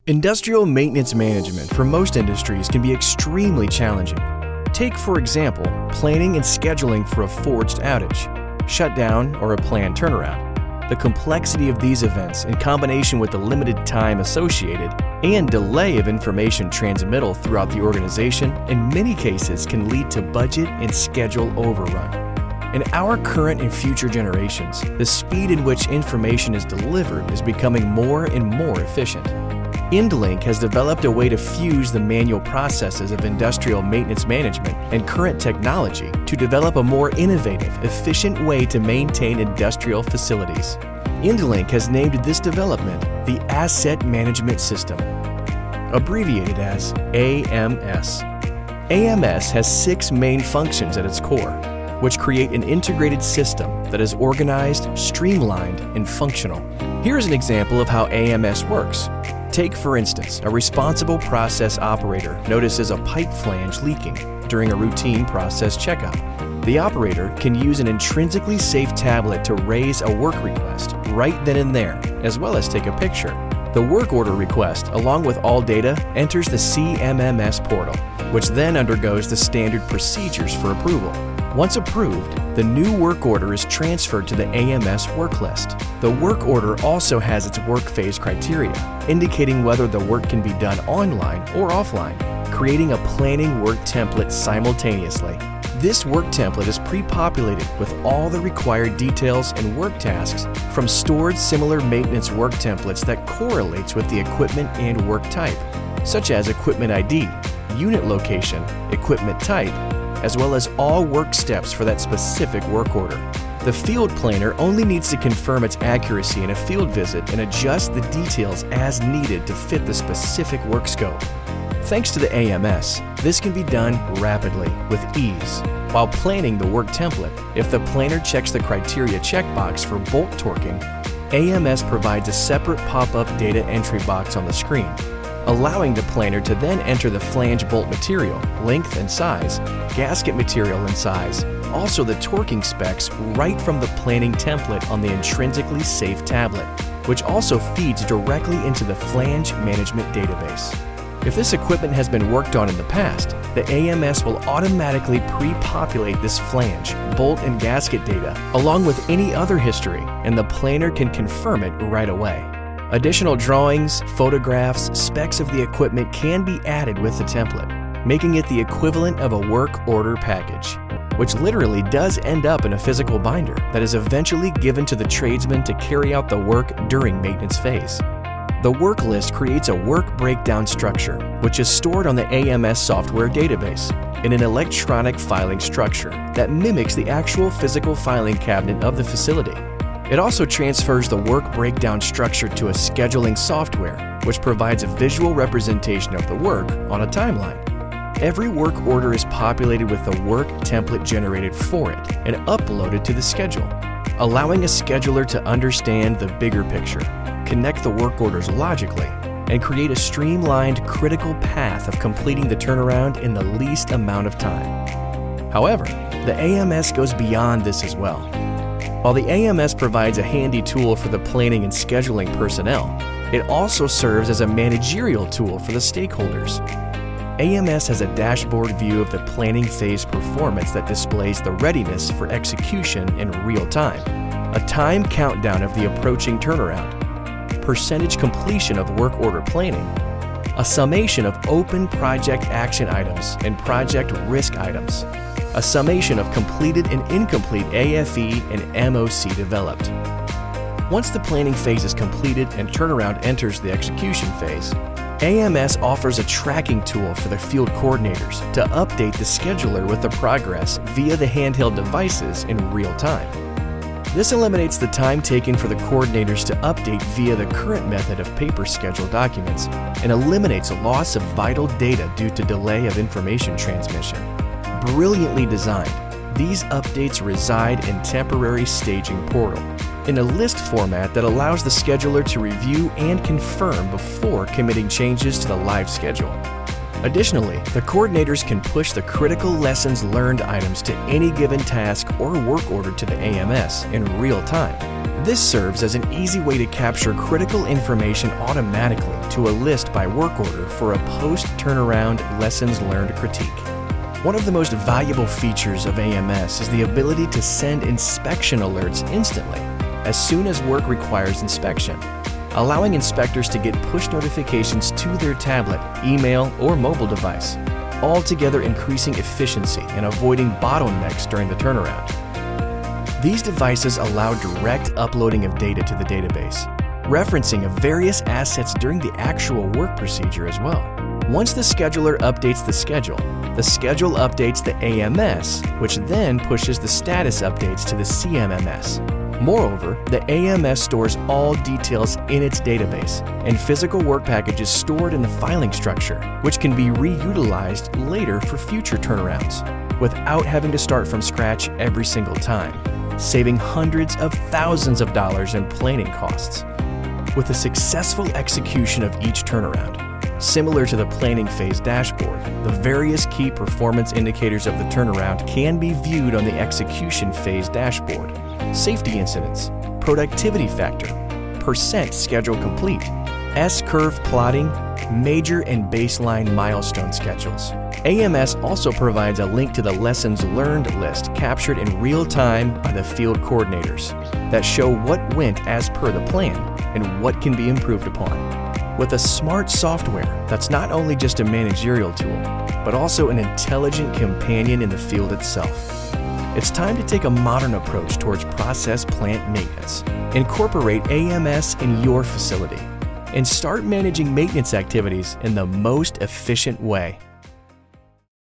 Industrial maintenance management for most industries can be extremely challenging. Take, for example, planning and scheduling for a forged outage, shutdown, or a planned turnaround. The complexity of these events, in combination with the limited time associated and delay of information transmittal throughout the organization, in many cases can lead to budget and schedule overrun. In our current and future generations, the speed in which information is delivered is becoming more and more efficient. Indlynk has developed a way to fuse the manual processes of industrial maintenance management and current technology to develop a more innovative, efficient way to maintain industrial facilities. Indlynk has named this development the Asset Management System, abbreviated as AMS. AMS has 6 main functions at its core, which create an integrated system that is organized, streamlined, and functional. Here's an example of how AMS works. Take, for instance, a responsible process operator notices a pipe flange leaking during a routine process checkup. The operator can use an intrinsically safe tablet to raise a work request right then and there, as well as take a picture. The work order request, along with all data, enters the CMMS portal, which then undergoes the standard procedures for approval. Once approved, the new work order is transferred to the AMS work list. The work order also has its work phase criteria, indicating whether the work can be done online or offline, creating a planning work template simultaneously. This work template is pre-populated with all the required details and work tasks from stored similar maintenance work templates that correlates with the equipment and work type, such as equipment ID, unit location, equipment type, as well as all work steps for that specific work order. The field planner only needs to confirm its accuracy in a field visit and adjust the details as needed to fit the specific work scope. Thanks to the AMS, this can be done rapidly with ease. While planning the work template, if the planner checks the criteria checkbox for bolt torquing, AMS provides a separate pop-up data entry box on the screen, allowing the planner to then enter the flange bolt material, length and size, gasket material and size, also the torquing specs right from the planning template on the intrinsically safe tablet, which also feeds directly into the flange management database. If this equipment has been worked on in the past, the AMS will automatically pre-populate this flange, bolt, and gasket data along with any other history, and the planner can confirm it right away. Additional drawings, photographs, specs of the equipment can be added with the template, making it the equivalent of a work order package, which literally does end up in a physical binder that is eventually given to the tradesman to carry out the work during maintenance phase. The work list creates a work breakdown structure, which is stored on the AMS software database in an electronic filing structure that mimics the actual physical filing cabinet of the facility. It also transfers the work breakdown structure to a scheduling software, which provides a visual representation of the work on a timeline. Every work order is populated with the work template generated for it and uploaded to the schedule, allowing a scheduler to understand the bigger picture, connect the work orders logically, and create a streamlined, critical path of completing the turnaround in the least amount of time. However, the AMS goes beyond this as well. While the AMS provides a handy tool for the planning and scheduling personnel, it also serves as a managerial tool for the stakeholders. AMS has a dashboard view of the planning phase performance that displays the readiness for execution in real time, a time countdown of the approaching turnaround, percentage completion of work order planning, a summation of open project action items and project risk items, a summation of completed and incomplete AFE and MOC developed. Once the planning phase is completed and turnaround enters the execution phase, AMS offers a tracking tool for the field coordinators to update the scheduler with the progress via the handheld devices in real time. This eliminates the time taken for the coordinators to update via the current method of paper schedule documents and eliminates loss of vital data due to delay of information transmission. Brilliantly designed, these updates reside in temporary staging portal, in a list format that allows the scheduler to review and confirm before committing changes to the live schedule. Additionally, the coordinators can push the critical lessons learned items to any given task or work order to the AMS in real time. This serves as an easy way to capture critical information automatically to a list by work order for a post-turnaround lessons learned critique. One of the most valuable features of AMS is the ability to send inspection alerts instantly, as soon as work requires inspection, allowing inspectors to get push notifications to their tablet, email, or mobile device, altogether increasing efficiency and avoiding bottlenecks during the turnaround. These devices allow direct uploading of data to the database, referencing of various assets during the actual work procedure as well. Once the scheduler updates the schedule updates the AMS, which then pushes the status updates to the CMMS. Moreover, the AMS stores all details in its database and physical work packages stored in the filing structure, which can be reutilized later for future turnarounds, without having to start from scratch every single time, saving hundreds of thousands of dollars in planning costs. With the successful execution of each turnaround, similar to the planning phase dashboard, the various key performance indicators of the turnaround can be viewed on the execution phase dashboard. Safety incidents, productivity factor, percent schedule complete, S-curve plotting, major and baseline milestone schedules. AMS also provides a link to the lessons learned list captured in real time by the field coordinators that show what went as per the plan and what can be improved upon. With a smart software that's not only just a managerial tool, but also an intelligent companion in the field itself. It's time to take a modern approach towards process plant maintenance. Incorporate AMS in your facility and start managing maintenance activities in the most efficient way.